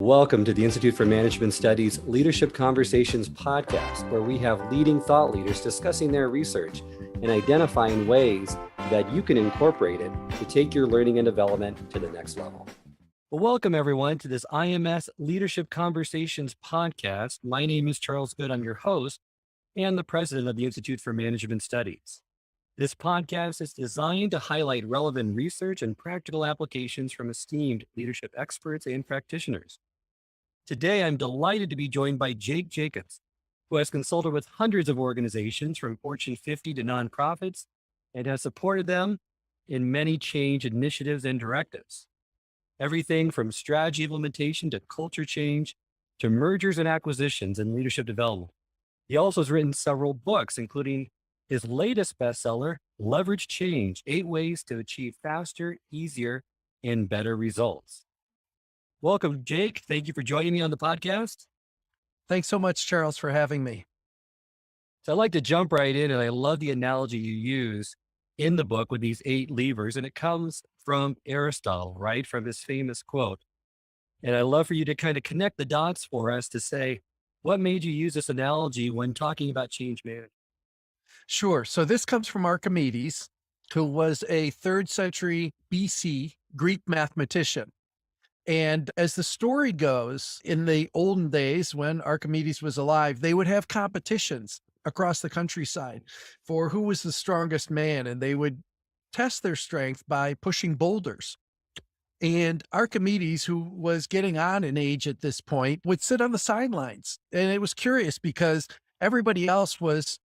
Welcome to the Institute for Management Studies Leadership Conversations podcast, where we have leading thought leaders discussing their research and identifying ways that you can incorporate it to take your learning and development to the next level. Well, welcome everyone to this IMS Leadership Conversations podcast. My name is Charles Good. I'm your host and the president of the Institute for Management Studies. This podcast is designed to highlight relevant research and practical applications from esteemed leadership experts and practitioners. Today, I'm delighted to be joined by Jake Jacobs, who has consulted with hundreds of organizations from Fortune 50 to nonprofits and has supported them in many change initiatives and directives. Everything from strategy implementation to culture change to mergers and acquisitions and leadership development. He also has written several books, including his latest bestseller, Leverage Change: 8 Ways to Achieve Faster, Easier, and Better Results. Welcome, Jake. Thank you for joining me on the podcast. Thanks so much, Charles, for having me. So I'd like to jump right in, and I love the analogy you use in the book with these 8 levers, and it comes from Aristotle, right? From his famous quote. And I'd love for you to kind of connect the dots for us to say, what made you use this analogy when talking about change management? Sure. So this comes from Archimedes, who was a 3rd century BC Greek mathematician. And as the story goes, in the olden days when Archimedes was alive, they would have competitions across the countryside for who was the strongest man, and they would test their strength by pushing boulders. And Archimedes, who was getting on in age at this point, would sit on the sidelines. And it was curious because everybody else was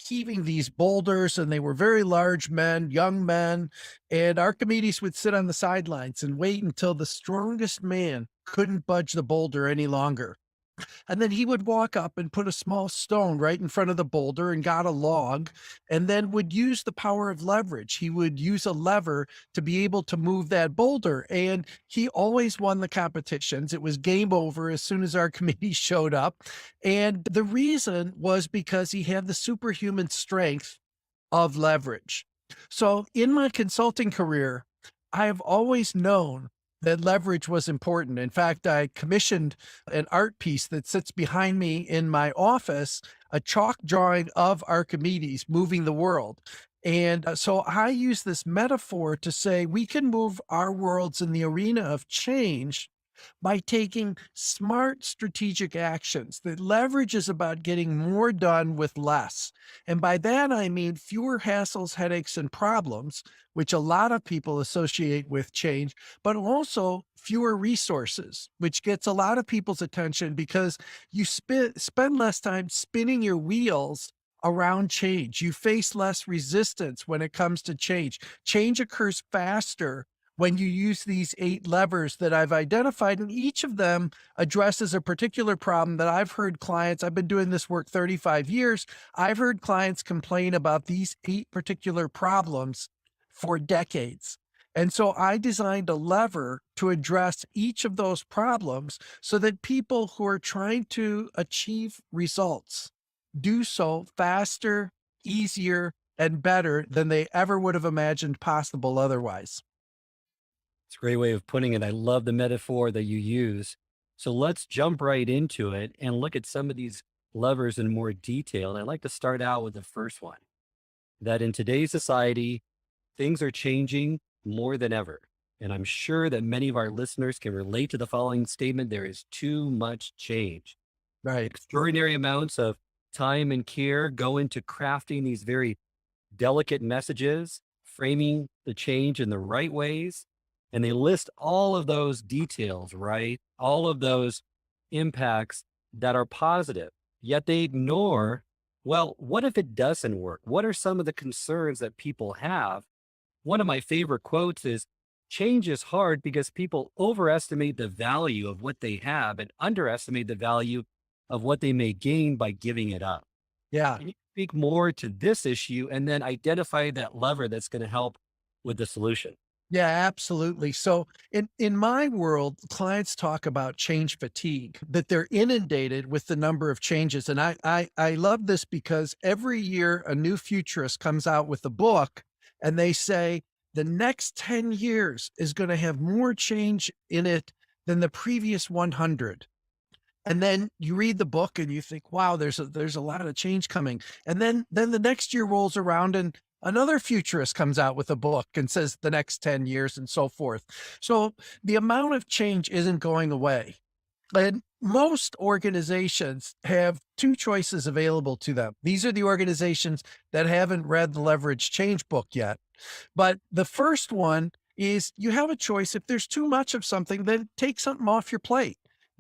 heaving these boulders, and they were very large men, young men. And Archimedes would sit on the sidelines and wait until the strongest man couldn't budge the boulder any longer. And then he would walk up and put a small stone right in front of the boulder and got a log, and then would use the power of leverage. He would use a lever to be able to move that boulder. And he always won the competitions. It was game over as soon as Archimedes showed up. And the reason was because he had the superhuman strength of leverage. So in my consulting career, I have always known that leverage was important. In fact, I commissioned an art piece that sits behind me in my office, a chalk drawing of Archimedes moving the world. And so I use this metaphor to say we can move our worlds in the arena of change by taking smart strategic actions. That leverage is about getting more done with less. And by that, I mean fewer hassles, headaches, and problems, which a lot of people associate with change, but also fewer resources, which gets a lot of people's attention because you spend less time spinning your wheels around change. You face less resistance when it comes to change. Change occurs faster when you use these 8 levers that I've identified, and each of them addresses a particular problem that I've heard clients, I've been doing this work 35 years, I've heard clients complain about these 8 particular problems for decades. And so I designed a lever to address each of those problems so that people who are trying to achieve results do so faster, easier, and better than they ever would have imagined possible otherwise. It's a great way of putting it. I love the metaphor that you use. So let's jump right into it and look at some of these levers in more detail. And I'd like to start out with the first one, that in today's society, things are changing more than ever. And I'm sure that many of our listeners can relate to the following statement: there is too much change. Right. Extraordinary amounts of time and care go into crafting these very delicate messages, framing the change in the right ways. And they list all of those details, right? All of those impacts that are positive, yet they ignore, well, what if it doesn't work? What are some of the concerns that people have? One of my favorite quotes is, change is hard because people overestimate the value of what they have and underestimate the value of what they may gain by giving it up. Yeah. Can you speak more to this issue and then identify that lever that's going to help with the solution? Yeah, absolutely. So in my world, clients talk about change fatigue, that they're inundated with the number of changes. And I love this because every year a new futurist comes out with a book and they say the next 10 years is going to have more change in it than the previous 100. And then you read the book and you think, wow, there's a lot of change coming. And then the next year rolls around and another futurist comes out with a book and says the next 10 years and so forth. So the amount of change isn't going away. And most organizations have two choices available to them. These are the organizations that haven't read the Leverage Change book yet. But the first one is you have a choice. If there's too much of something, then take something off your plate.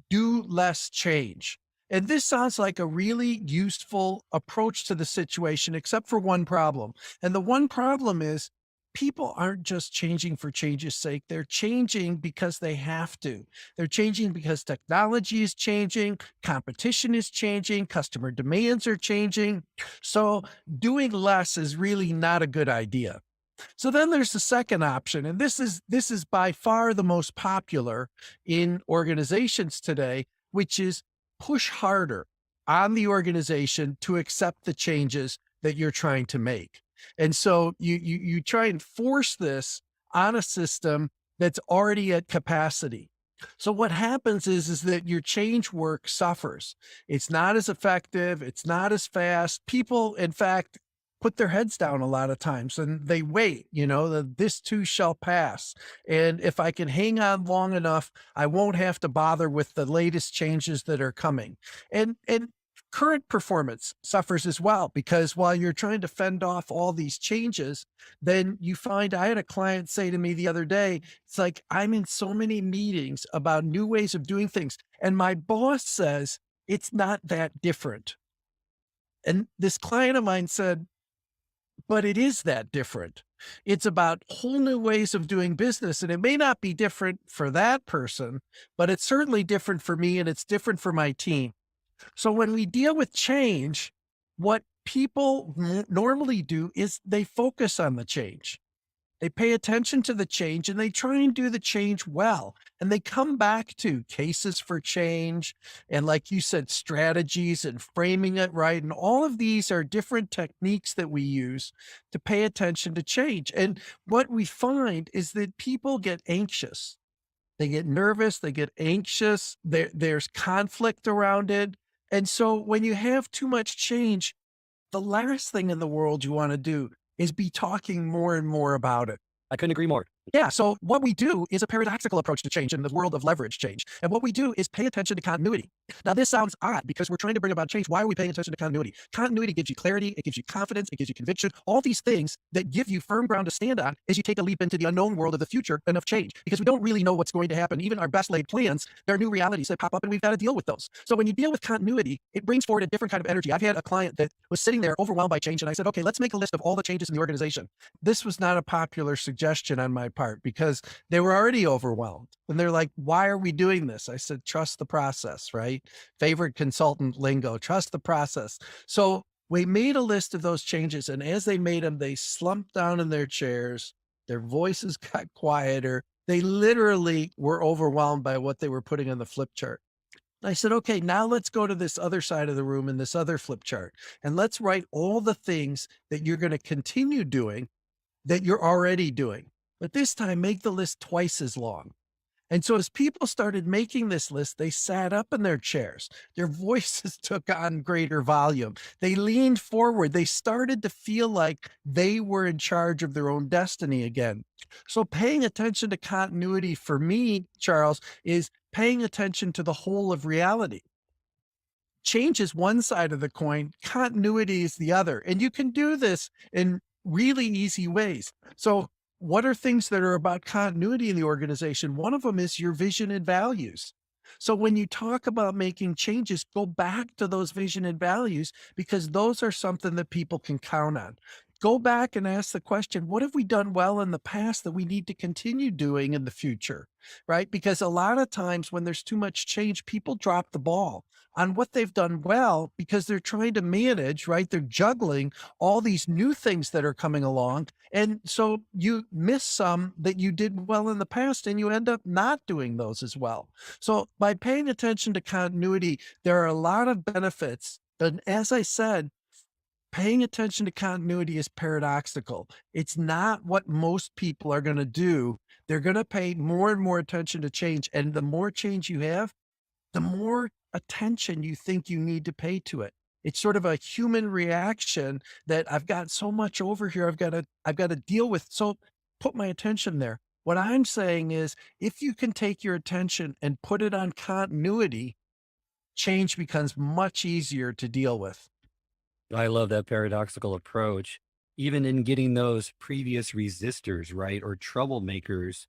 Do less change. And this sounds like a really useful approach to the situation, except for one problem. And the one problem is people aren't just changing for change's sake. They're changing because they have to. They're changing because technology is changing, competition is changing, customer demands are changing. So doing less is really not a good idea. So then there's the second option, and this is by far the most popular in organizations today, which is push harder on the organization to accept the changes that you're trying to make. And so you try and force this on a system that's already at capacity. So what happens is that your change work suffers. It's not as effective, it's not as fast. People, in fact, put their heads down a lot of times and they wait, that this too shall pass. And if I can hang on long enough, I won't have to bother with the latest changes that are coming. And current performance suffers as well, because while you're trying to fend off all these changes, then you find I had a client say to me the other day, it's like, I'm in so many meetings about new ways of doing things. And my boss says it's not that different. And this client of mine said, but it is that different. It's about whole new ways of doing business. And it may not be different for that person, but it's certainly different for me and it's different for my team. So when we deal with change, what people normally do is they focus on the change. They pay attention to the change and they try and do the change well. And they come back to cases for change and, like you said, strategies and framing it right. And all of these are different techniques that we use to pay attention to change. And what we find is that people get anxious. They get nervous, they get anxious, there's conflict around it. And so when you have too much change, the last thing in the world you want to do is be talking more and more about it. I couldn't agree more. Yeah. So what we do is a paradoxical approach to change in the world of leverage change. And what we do is pay attention to continuity. Now, this sounds odd because we're trying to bring about change. Why are we paying attention to continuity? Continuity gives you clarity. It gives you confidence. It gives you conviction. All these things that give you firm ground to stand on as you take a leap into the unknown world of the future and of change, because we don't really know what's going to happen. Even our best laid plans, there are new realities that pop up and we've got to deal with those. So when you deal with continuity, it brings forward a different kind of energy. I've had a client that was sitting there overwhelmed by change. And I said, okay, let's make a list of all the changes in the organization. This was not a popular suggestion on my part because they were already overwhelmed. And they're like, why are we doing this? I said, trust the process, right? Favorite consultant lingo, trust the process. So we made a list of those changes. And as they made them, they slumped down in their chairs. Their voices got quieter. They literally were overwhelmed by what they were putting on the flip chart. I said, okay, now let's go to this other side of the room in this other flip chart. And let's write all the things that you're going to continue doing that you're already doing. But this time, make the list twice as long. And so as people started making this list, they sat up in their chairs. Their voices took on greater volume. They leaned forward. They started to feel like they were in charge of their own destiny again. So paying attention to continuity for me, Charles, is paying attention to the whole of reality. Change is one side of the coin, continuity is the other. And you can do this in really easy ways. So what are things that are about continuity in the organization? One of them is your vision and values. So when you talk about making changes, go back to those vision and values because those are something that people can count on. Go back and ask the question, what have we done well in the past that we need to continue doing in the future? Right? Because a lot of times when there's too much change, people drop the ball on what they've done well because they're trying to manage, right? They're juggling all these new things that are coming along. And so you miss some that you did well in the past and you end up not doing those as well. So by paying attention to continuity, there are a lot of benefits. And as I said, paying attention to continuity is paradoxical. It's not what most people are going to do They're going to pay more and more attention to change. And the more change you have, the more attention you think you need to pay to it. It's sort of a human reaction that I've got so much over here I've got to deal with. So put my attention there. What I'm saying is if you can take your attention and put it on continuity, change becomes much easier to deal with. I love that paradoxical approach. Even in getting those previous resistors, right, or troublemakers,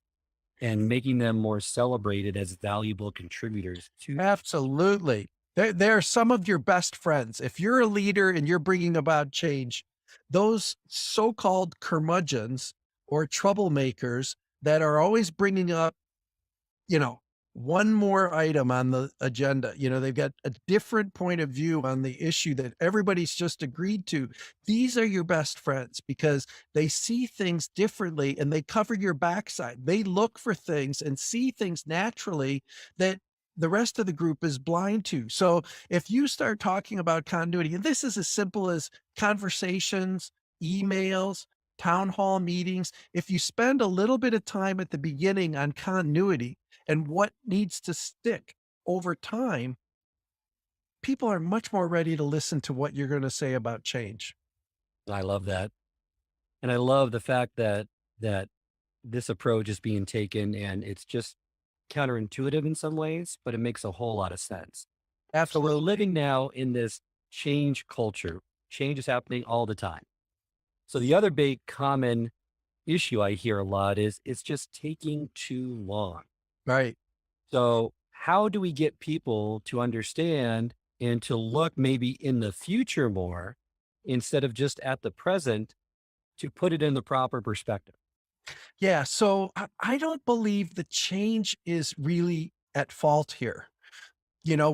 and making them more celebrated as valuable contributors to. Absolutely. They're some of your best friends. If you're a leader and you're bringing about change, those so-called curmudgeons or troublemakers that are always bringing up, you know, one more item on the agenda. They've got a different point of view on the issue that everybody's just agreed to. These are your best friends because they see things differently and they cover your backside. They look for things and see things naturally that the rest of the group is blind to. So if you start talking about continuity, and this is as simple as conversations, emails, town hall meetings, if you spend a little bit of time at the beginning on continuity, and what needs to stick over time, people are much more ready to listen to what you're going to say about change. I love that. And I love the fact that this approach is being taken and it's just counterintuitive in some ways, but it makes a whole lot of sense. So we're Absolutely. living now in this change culture. Change is happening all the time. So the other big common issue I hear a lot is it's just taking too long. Right. So how do we get people to understand and to look maybe in the future more instead of just at the present to put it in the proper perspective? Yeah. So I don't believe the change is really at fault here.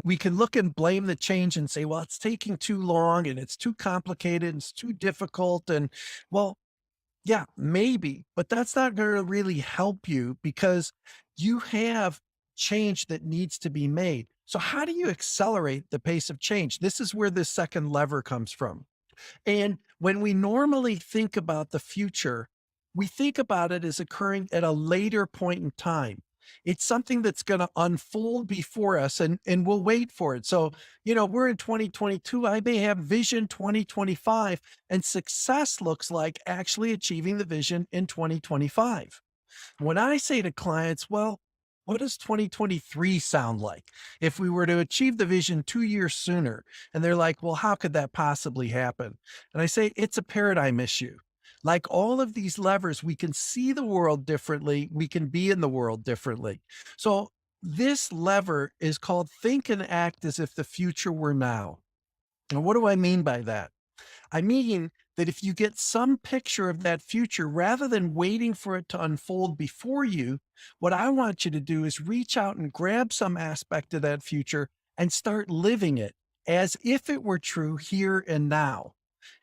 We can look and blame the change and say, well, it's taking too long and it's too complicated and it's too difficult. And well, yeah, maybe, but that's not going to really help you because you have change that needs to be made. So, how do you accelerate the pace of change? This is where this second lever comes from. And when we normally think about the future, we think about it as occurring at a later point in time. It's something that's going to unfold before us and we'll wait for it. So, we're in 2022. I may have vision 2025, and success looks like actually achieving the vision in 2025. When I say to clients, well, what does 2023 sound like if we were to achieve the vision 2 years sooner? And they're like, well, how could that possibly happen? And I say, it's a paradigm issue. Like all of these levers, we can see the world differently. We can be in the world differently. So this lever is called think and act as if the future were now. And what do I mean by that? I mean that if you get some picture of that future, rather than waiting for it to unfold before you, what I want you to do is reach out and grab some aspect of that future and start living it as if it were true here and now.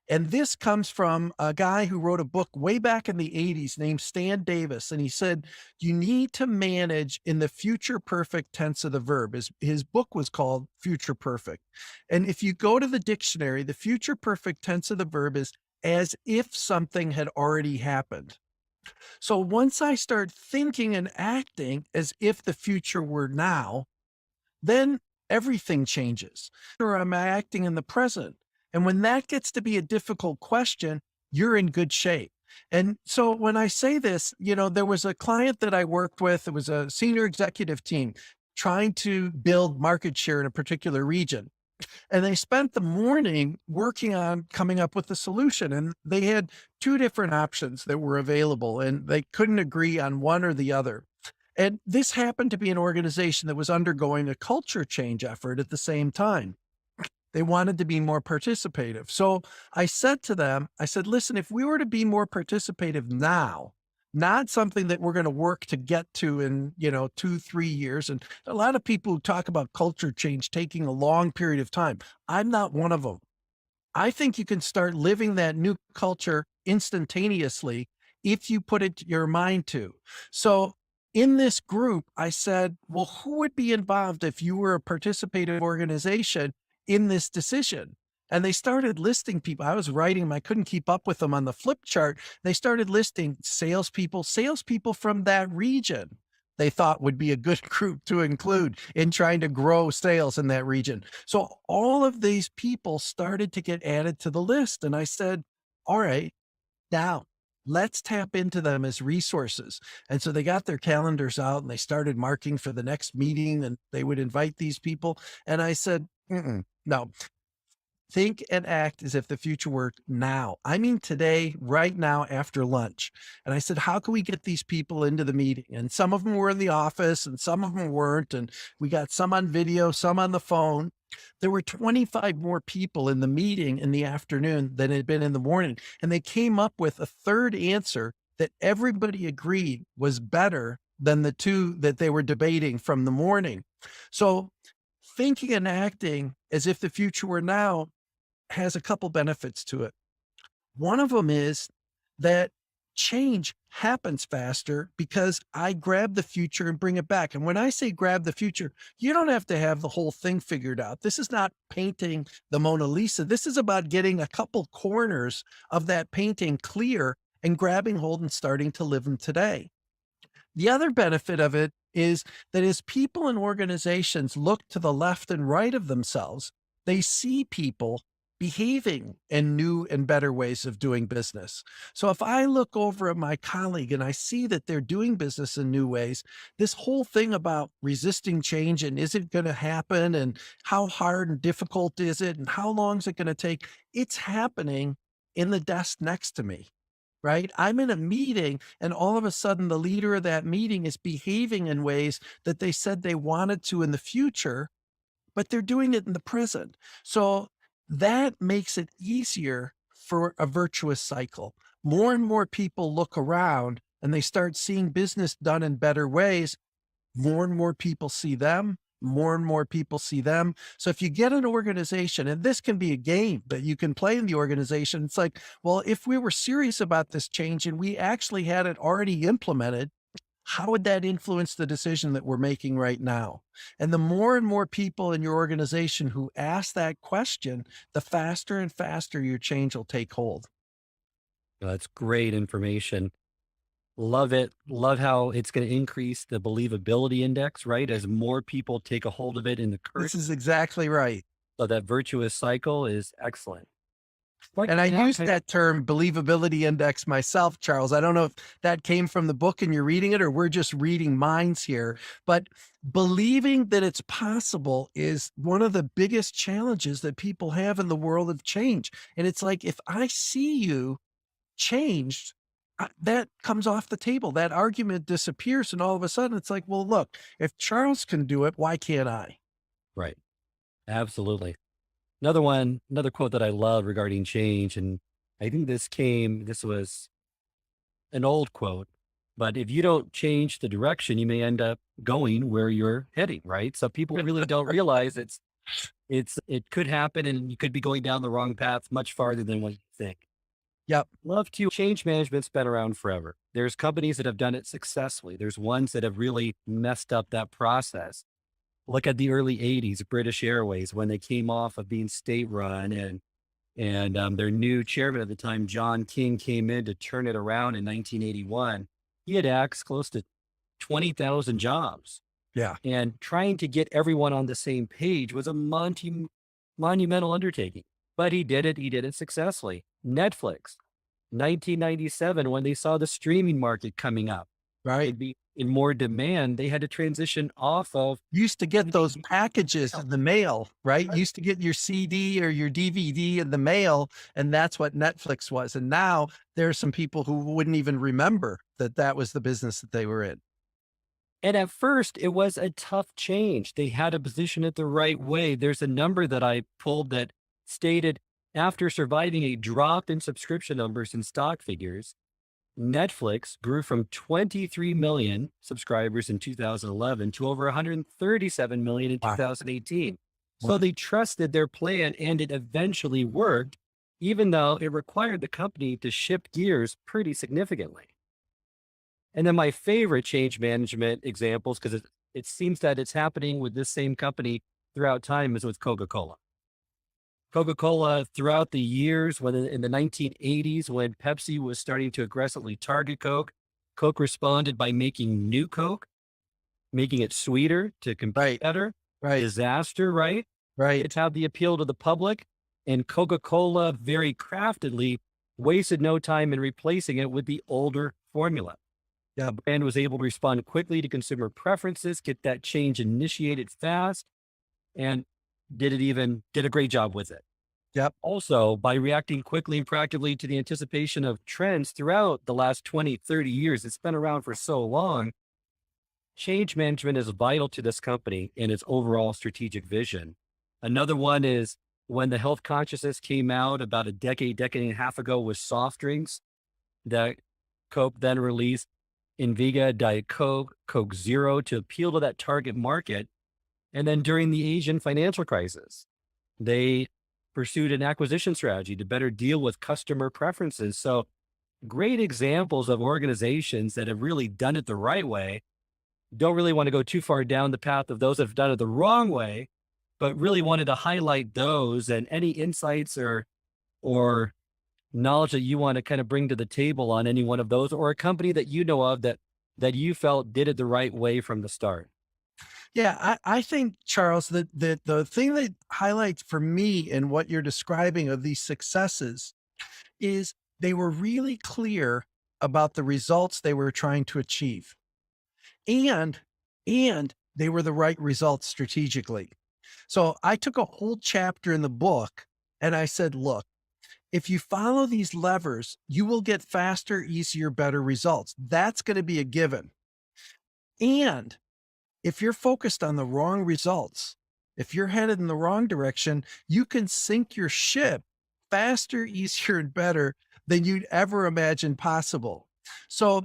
And this comes from a guy who wrote a book way back in the 80s named Stan Davis. And he said, you need to manage in the future perfect tense of the verb. His book was called Future Perfect. And if you go to the dictionary, the future perfect tense of the verb is as if something had already happened. So once I start thinking and acting as if the future were now, then everything changes. Or am I acting in the present? And when that gets to be a difficult question, you're in good shape. And so when I say this, there was a client that I worked with, it was a senior executive team trying to build market share in a particular region. And they spent the morning working on coming up with a solution. And they had two different options that were available, and they couldn't agree on one or the other. And this happened to be an organization that was undergoing a culture change effort at the same time. They wanted to be more participative. So I said to them, I said, listen, if we were to be more participative now, not something that we're going to work to get to in, 2, 3 years. And a lot of people who talk about culture change taking a long period of time. I'm not one of them. I think you can start living that new culture instantaneously if you put it your mind to. So in this group, I said, well, who would be involved if you were a participative organization in this decision? And they started listing people. I was writing them, I couldn't keep up with them on the flip chart. They started listing salespeople from that region they thought would be a good group to include in trying to grow sales in that region. So all of these people started to get added to the list. And I said, all right, now let's tap into them as resources. And so they got their calendars out and they started marking for the next meeting and they would invite these people. And I said, no, think and act as if the future were now. I mean, today, right now, after lunch. And I said, how can we get these people into the meeting? And some of them were in the office and some of them weren't. And we got some on video, some on the phone. There were 25 more people in the meeting in the afternoon than had been in the morning. And they came up with a third answer that everybody agreed was better than the two that they were debating from the morning. So thinking and acting as if the future were now has a couple benefits to it. One of them is that change happens faster because I grab the future and bring it back. And when I say grab the future, you don't have to have the whole thing figured out. This is not painting the Mona Lisa. This is about getting a couple corners of that painting clear and grabbing hold and starting to live them today. The other benefit of it is that as people and organizations look to the left and right of themselves, they see people behaving in new and better ways of doing business. So if I look over at my colleague and I see that they're doing business in new ways, this whole thing about resisting change and is it going to happen and how hard and difficult is it and how long is it going to take? It's happening in the desk next to me. Right? I'm in a meeting and all of a sudden the leader of that meeting is behaving in ways that they said they wanted to in the future, but they're doing it in the present. So that makes it easier for a virtuous cycle. More and more people look around and they start seeing business done in better ways. More and more people see them. More and more people see them. So if you get an organization, and this can be a game that you can play in the organization, it's like, well, if we were serious about this change and we actually had it already implemented, how would that influence the decision that we're making right now? And the more and more people in your organization who ask that question, the faster and faster your change will take hold. That's great information. Love it. Love how it's going to increase the believability index, right? As more people take a hold of it in the current. This is exactly right. So that virtuous cycle is excellent. What And I now use can- that term believability index myself, Charles. I don't know if that came from the book and you're reading it or we're just reading minds here, but believing that it's possible is one of the biggest challenges that people have in the world of change. And it's like, if I see you changed, that comes off the table. That argument disappears. And all of a sudden it's like, well, look, if Charles can do it, why can't I? Right. Absolutely. Another quote that I love regarding change. And I think this was an old quote, but if you don't change the direction, you may end up going where you're heading, right? So people really don't realize it could happen and you could be going down the wrong path much farther than what you think. Yep. Love to change management's been around forever. There's companies that have done it successfully. There's ones that have really messed up that process. Look at the early 80s, British Airways, when they came off of being state run and their new chairman at the time, John King, came in to turn it around in 1981. He had axed close to 20,000 jobs. Yeah. And trying to get everyone on the same page was a monumental undertaking. But he did it. He did it successfully. Netflix, 1997, when they saw the streaming market coming up, Right. it'd be in more demand, they had to transition off of. Used to get those packages in the mail, right? Used to get your CD or your DVD in the mail, and that's what Netflix was. And now there are some people who wouldn't even remember that that was the business that they were in. And at first, it was a tough change. They had to position it the right way. There's a number that I pulled that stated after surviving a drop in subscription numbers and stock figures, Netflix grew from 23 million subscribers in 2011 to over 137 million in 2018. So they trusted their plan and it eventually worked, even though it required the company to shift gears pretty significantly. And then my favorite change management examples, because it seems that it's happening with this same company throughout time, is with Coca-Cola. Coca-Cola throughout the years, when in the 1980s, when Pepsi was starting to aggressively target Coke, Coke responded by making new Coke, making it sweeter to compete Right. better. Right. Disaster, right? Right. It's how the appeal to the public, and Coca-Cola very craftedly wasted no time in replacing it with the older formula. Yep. The brand was able to respond quickly to consumer preferences, get that change initiated fast, and did a great job with it. Yep. Also, by reacting quickly and proactively to the anticipation of trends throughout the last 20, 30 years, it's been around for so long. Change management is vital to this company and its overall strategic vision. Another one is when the health consciousness came out about a decade and a half ago with soft drinks that Coke then released Invega, Diet Coke, Coke Zero to appeal to that target market. And then during the Asian financial crisis, they pursued an acquisition strategy to better deal with customer preferences. So, great examples of organizations that have really done it the right way. Don't really want to go too far down the path of those that have done it the wrong way, but really wanted to highlight those, and any insights or knowledge that you want to kind of bring to the table on any one of those, or a company that you know of that you felt did it the right way from the start. Yeah, I think, Charles, that the thing that highlights for me in what you're describing of these successes is they were really clear about the results they were trying to achieve. And they were the right results strategically. So I took a whole chapter in the book and I said, look, if you follow these levers, you will get faster, easier, better results. That's going to be a given. And if you're focused on the wrong results, if you're headed in the wrong direction, you can sink your ship faster, easier, and better than you'd ever imagine possible. So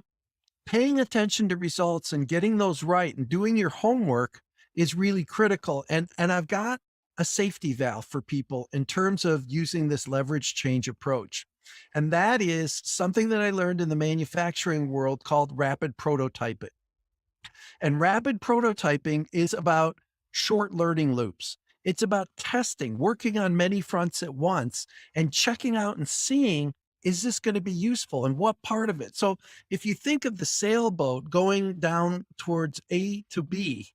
paying attention to results and getting those right and doing your homework is really critical. And I've got a safety valve for people in terms of using this leverage change approach. And that is something that I learned in the manufacturing world called rapid prototyping. And rapid prototyping is about short learning loops. It's about testing, working on many fronts at once and checking out and seeing, is this going to be useful and what part of it? So if you think of the sailboat going down towards A to B,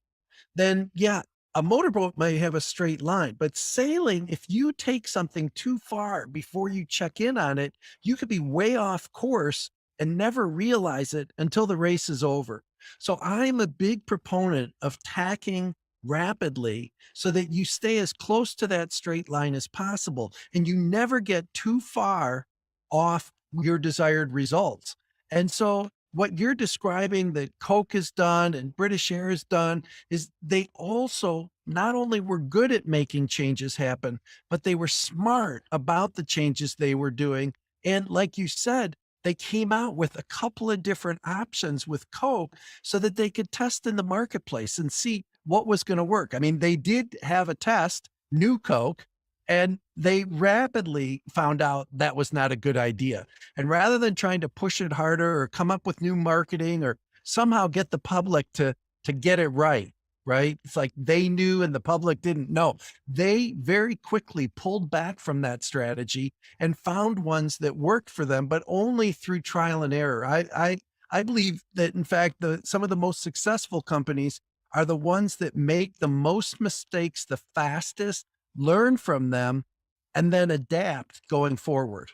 then yeah, a motorboat may have a straight line, but sailing, if you take something too far before you check in on it, you could be way off course and never realize it until the race is over. So I'm a big proponent of tacking rapidly so that you stay as close to that straight line as possible and you never get too far off your desired results. And so what you're describing that Coke has done and British Air has done is they also not only were good at making changes happen, but they were smart about the changes they were doing. And like you said, they came out with a couple of different options with Coke so that they could test in the marketplace and see what was going to work. I mean, they did have a test, new Coke, and they rapidly found out that was not a good idea. And rather than trying to push it harder or come up with new marketing or somehow get the public to get it right, right? It's like they knew and the public didn't know. They very quickly pulled back from that strategy and found ones that worked for them, but only through trial and error. I believe that in fact some of the most successful companies are the ones that make the most mistakes the fastest, learn from them, and then adapt going forward.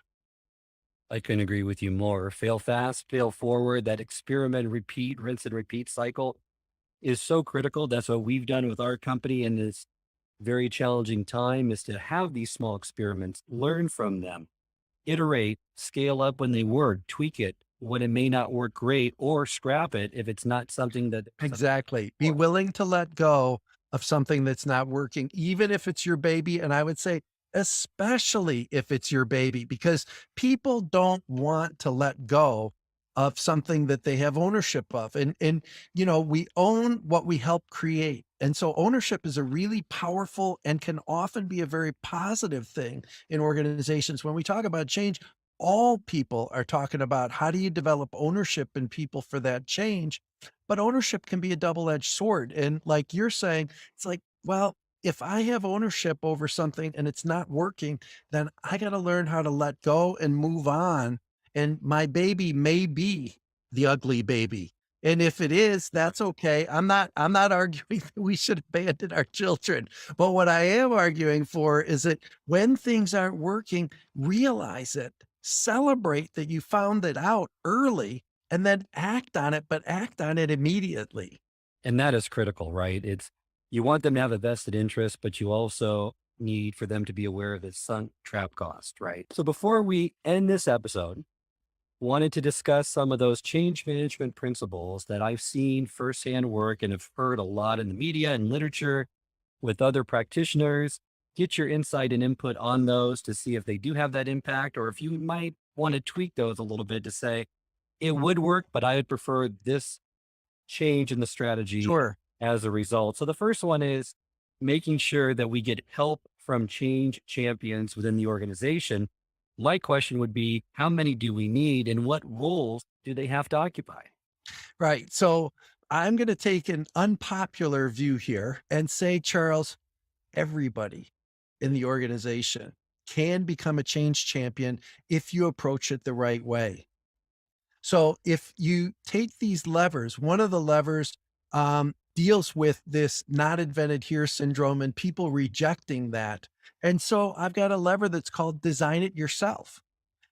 I couldn't agree with you more. Fail fast, fail forward. That experiment, repeat, rinse and repeat cycle is so critical. That's what we've done with our company in this very challenging time, is to have these small experiments, learn from them, iterate, scale up when they work, tweak it when it may not work great, or scrap it if it's not something that Exactly. Be willing to let go of something that's not working, even if it's your baby. And I would say, especially if it's your baby, because people don't want to let go of something that they have ownership of. You know, we own what we help create. And so ownership is a really powerful and can often be a very positive thing in organizations. When we talk about change, all people are talking about how do you develop ownership in people for that change, but ownership can be a double-edged sword. And like you're saying, it's like, well, if I have ownership over something and it's not working, then I got to learn how to let go and move on. And my baby may be the ugly baby. And if it is, that's okay. I'm not arguing that we should abandon our children. But what I am arguing for is that when things aren't working, realize it, celebrate that you found it out early, and then act on it, but act on it immediately. And that is critical, right? It's you want them to have a vested interest, but you also need for them to be aware of the sunk trap cost, right? So before we end this episode, wanted to discuss some of those change management principles that I've seen firsthand work and have heard a lot in the media and literature with other practitioners. Get your insight and input on those to see if they do have that impact, or if you might want to tweak those a little bit to say it would work, but I would prefer this change in the strategy Sure. as a result. So the first one is making sure that we get help from change champions within the organization. My question would be, how many do we need and what roles do they have to occupy? Right. So I'm going to take an unpopular view here and say, Charles, everybody in the organization can become a change champion if you approach it the right way. So if you take these levers, one of the levers deals with this not invented here syndrome and people rejecting that. And so I've got a lever that's called design it yourself.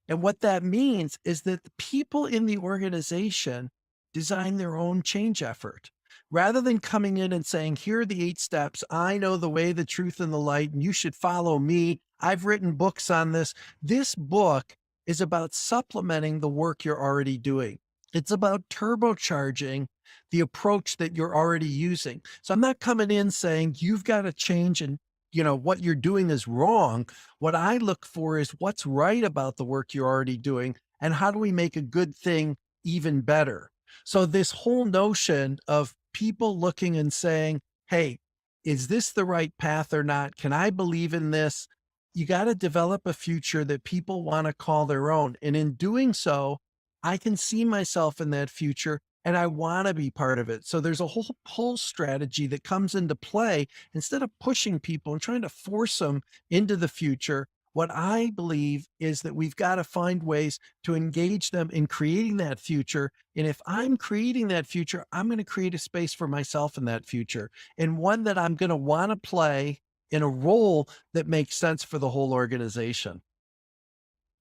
And what that means is that the people in the organization design their own change effort. Rather than coming in and saying, here are the 8 steps, I know the way, the truth, and the light, and you should follow me. I've written books on this. This book is about supplementing the work you're already doing. It's about turbocharging the approach that you're already using. So I'm not coming in saying you've got to change and what you're doing is wrong. What I look for is what's right about the work you're already doing and how do we make a good thing even better. So this whole notion of people looking and saying, hey, is this the right path or not? Can I believe in this? You got to develop a future that people want to call their own. And in doing so, I can see myself in that future and I want to be part of it. So there's a whole pull strategy that comes into play instead of pushing people and trying to force them into the future. What I believe is that we've got to find ways to engage them in creating that future. And if I'm creating that future, I'm going to create a space for myself in that future and one that I'm going to want to play in a role that makes sense for the whole organization.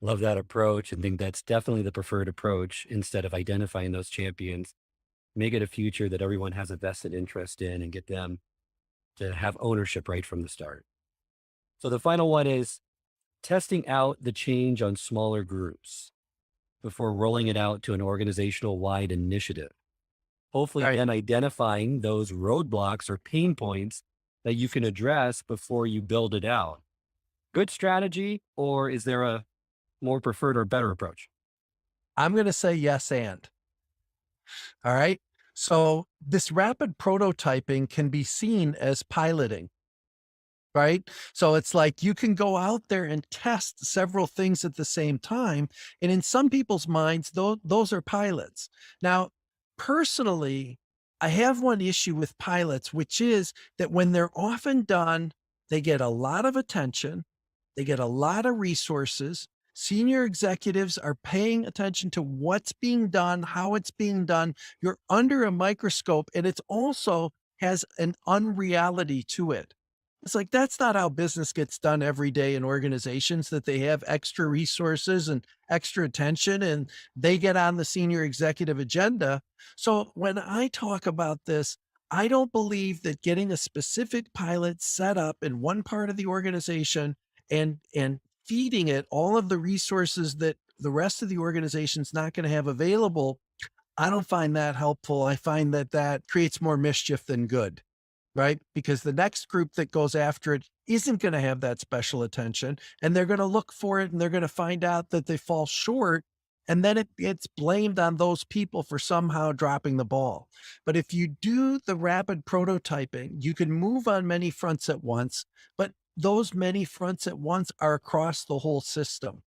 Love that approach and think that's definitely the preferred approach instead of identifying those champions. Make it a future that everyone has a vested interest in and get them to have ownership right from the start. So the final one is testing out the change on smaller groups before rolling it out to an organizational wide initiative. Hopefully, Right. then identifying those roadblocks or pain points that you can address before you build it out. Good strategy, or is there a more preferred or better approach? I'm going to say yes and. All right. So this rapid prototyping can be seen as piloting. Right. So it's like you can go out there and test several things at the same time. And in some people's minds, those are pilots. Now, personally, I have one issue with pilots, which is that when they're often done, they get a lot of attention, they get a lot of resources. Senior executives are paying attention to what's being done, how it's being done. You're under a microscope, and it's also has an unreality to it. It's like, that's not how business gets done every day in organizations, that they have extra resources and extra attention and they get on the senior executive agenda. So when I talk about this, I don't believe that getting a specific pilot set up in one part of the organization and feeding it all of the resources that the rest of the organization's not going to have available, I don't find that helpful. I find that that creates more mischief than good, right? Because the next group that goes after it isn't going to have that special attention and they're going to look for it and they're going to find out that they fall short. And then it's blamed on those people for somehow dropping the ball. But if you do the rapid prototyping, you can move on many fronts at once, but those many fronts at once are across the whole system.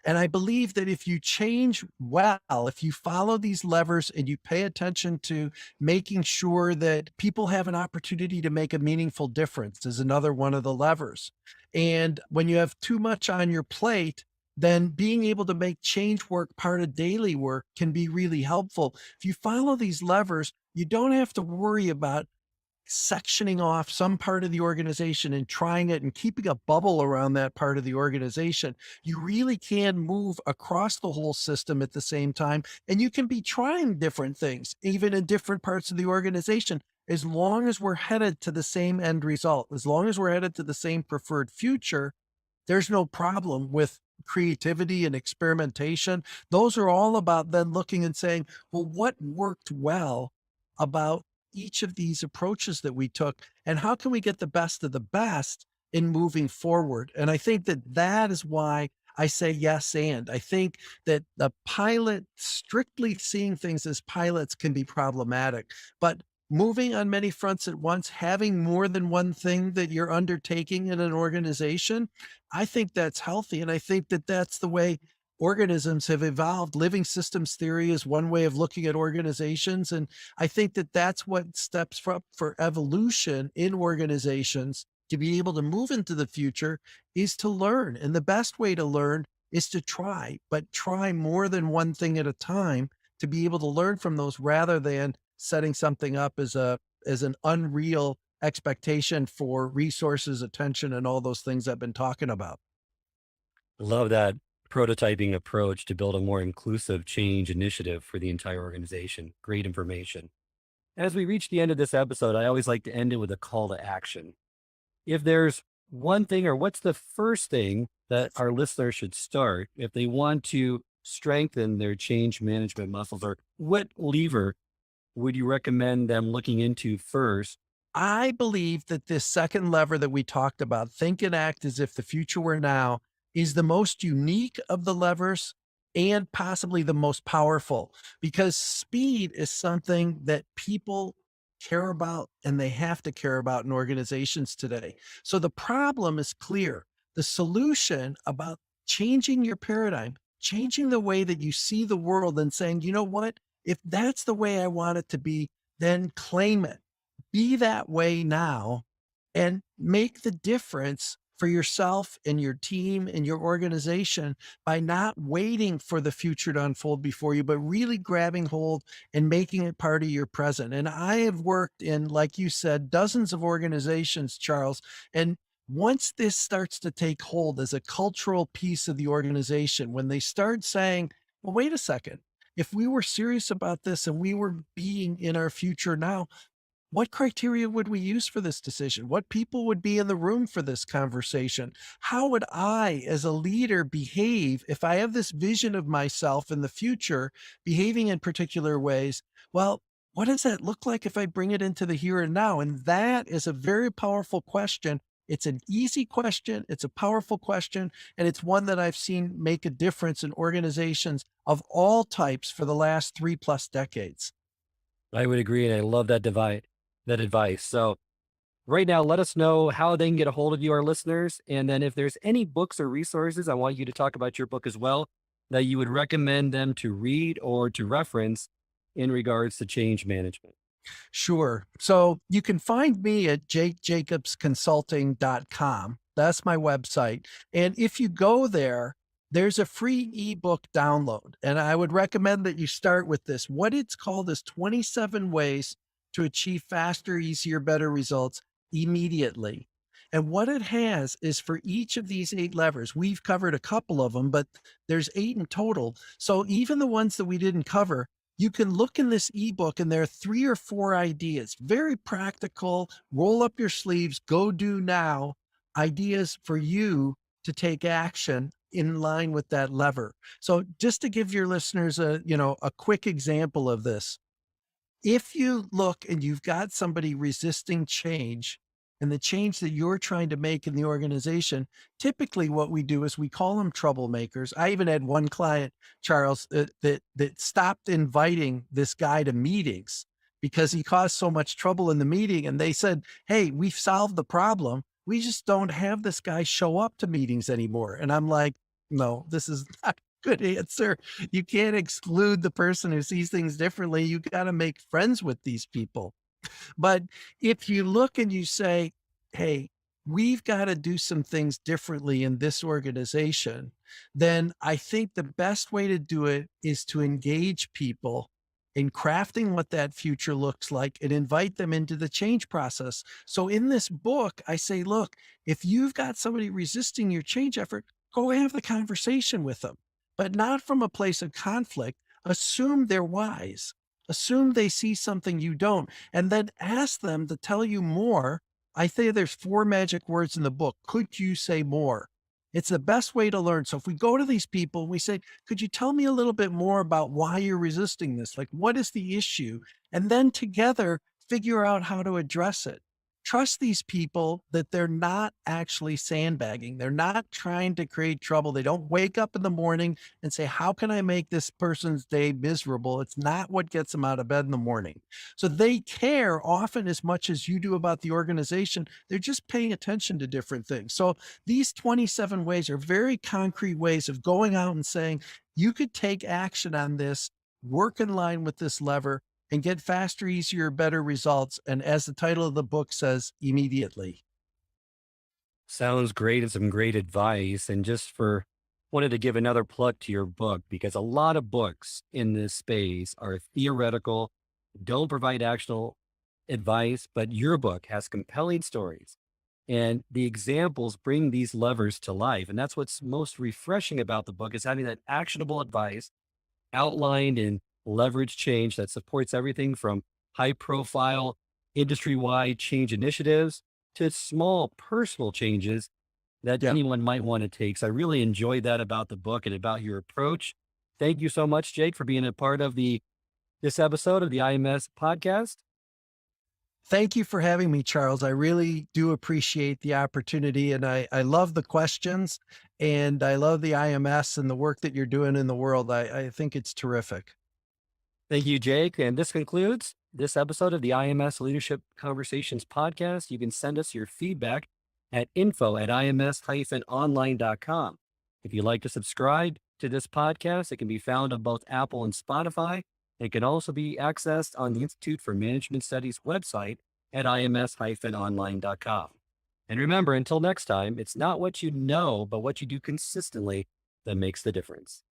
And I believe that if you change well, if you follow these levers and you pay attention to making sure that people have an opportunity to make a meaningful difference is another one of the levers. And when you have too much on your plate, then being able to make change work part of daily work can be really helpful. If you follow these levers, you don't have to worry about sectioning off some part of the organization and trying it and keeping a bubble around that part of the organization. You really can move across the whole system at the same time. And you can be trying different things, even in different parts of the organization, as long as we're headed to the same end result, as long as we're headed to the same preferred future. There's no problem with creativity and experimentation. Those are all about then looking and saying, well, what worked well about each of these approaches that we took, and how can we get the best of the best in moving forward? And I think that that is why I say yes. And I think that the pilot strictly seeing things as pilots can be problematic, but moving on many fronts at once, having more than one thing that you're undertaking in an organization, I think that's healthy. And I think that that's the way organisms have evolved. Living systems theory is one way of looking at organizations. And I think that that's what steps up for evolution in organizations to be able to move into the future is to learn. And the best way to learn is to try, but try more than one thing at a time to be able to learn from those rather than setting something up as an unreal expectation for resources, attention, and all those things I've been talking about. Love that prototyping approach to build a more inclusive change initiative for the entire organization. Great information. As we reach the end of this episode, I always like to end it with a call to action. If there's one thing, or what's the first thing that our listeners should start if they want to strengthen their change management muscles, or what lever would you recommend them looking into first? I believe that this second lever that we talked about, think and act as if the future were now, is the most unique of the levers and possibly the most powerful because speed is something that people care about and they have to care about in organizations today. So the problem is clear. The solution about changing your paradigm, changing the way that you see the world and saying, you know what? If that's the way I want it to be, then claim it, be that way now and make the difference for yourself and your team and your organization by not waiting for the future to unfold before you, but really grabbing hold and making it part of your present. And I have worked in, like you said, dozens of organizations, Charles. And once this starts to take hold as a cultural piece of the organization, when they start saying, well, wait a second, if we were serious about this and we were being in our future now, what criteria would we use for this decision? What people would be in the room for this conversation? How would I, as a leader, behave if I have this vision of myself in the future behaving in particular ways? Well, what does that look like if I bring it into the here and now? And that is a very powerful question. It's an easy question, it's a powerful question, and it's one that I've seen make a difference in organizations of all types for the last 3+ decades. I would agree, and I love that advice. So right now, let us know how they can get a hold of you, our listeners. And then if there's any books or resources, I want you to talk about your book as well, that you would recommend them to read or to reference in regards to change management. Sure. So you can find me at jakejacobsconsulting.com. That's my website. And if you go there, there's a free ebook download. And I would recommend that you start with this. What it's called is 27 Ways to Achieve Faster, Easier, Better Results Immediately. And what it has is for each of these 8 levers, we've covered a couple of them, but there's 8 in total. So even the ones that we didn't cover, you can look in this ebook and there are 3 or 4 ideas, very practical, roll up your sleeves, go do now ideas for you to take action in line with that lever. So just to give your listeners a quick example of this, if you look and you've got somebody resisting change and the change that you're trying to make in the organization, typically what we do is we call them troublemakers. I even had one client, Charles, that stopped inviting this guy to meetings because he caused so much trouble in the meeting. And they said, hey, we've solved the problem. We just don't have this guy show up to meetings anymore. And I'm like, No, this is not a good answer. You can't exclude the person who sees things differently. You got to make friends with these people. But if you look and you say, hey, we've got to do some things differently in this organization, then I think the best way to do it is to engage people in crafting what that future looks like and invite them into the change process. So in this book, I say, look, if you've got somebody resisting your change effort, go have the conversation with them, but not from a place of conflict. Assume they're wise. Assume they see something you don't, and then ask them to tell you more. I say there's 4 magic words in the book. Could you say more? It's the best way to learn. So if we go to these people, we say, could you tell me a little bit more about why you're resisting this? Like, what is the issue? And then together figure out how to address it. Trust these people that they're not actually sandbagging. They're not trying to create trouble. They don't wake up in the morning and say, how can I make this person's day miserable? It's not what gets them out of bed in the morning. So they care often as much as you do about the organization. They're just paying attention to different things. So these 27 ways are very concrete ways of going out and saying, you could take action on this, work in line with this lever, and get faster, easier, better results. And as the title of the book says, immediately. Sounds great and some great advice. And just for wanted to give another plug to your book because a lot of books in this space are theoretical, don't provide actionable advice, but your book has compelling stories and the examples bring these levers to life. And that's what's most refreshing about the book is having that actionable advice outlined in leverage change that supports everything from high profile industry wide change initiatives to small personal changes that Yeah. anyone might want to take. So I really enjoyed that about the book and about your approach. Thank you so much, Jake, for being a part of this episode of the IMS podcast. Thank you for having me, Charles. I really do appreciate the opportunity, and I love the questions, and I love the IMS and the work that you're doing in the world. I think it's terrific. Thank you, Jake. And this concludes this episode of the IMS Leadership Conversations podcast. You can send us your feedback at info@ims-online.com. If you'd like to subscribe to this podcast, it can be found on both Apple and Spotify. It can also be accessed on the Institute for Management Studies website at ims-online.com. And remember, until next time, it's not what you know, but what you do consistently that makes the difference.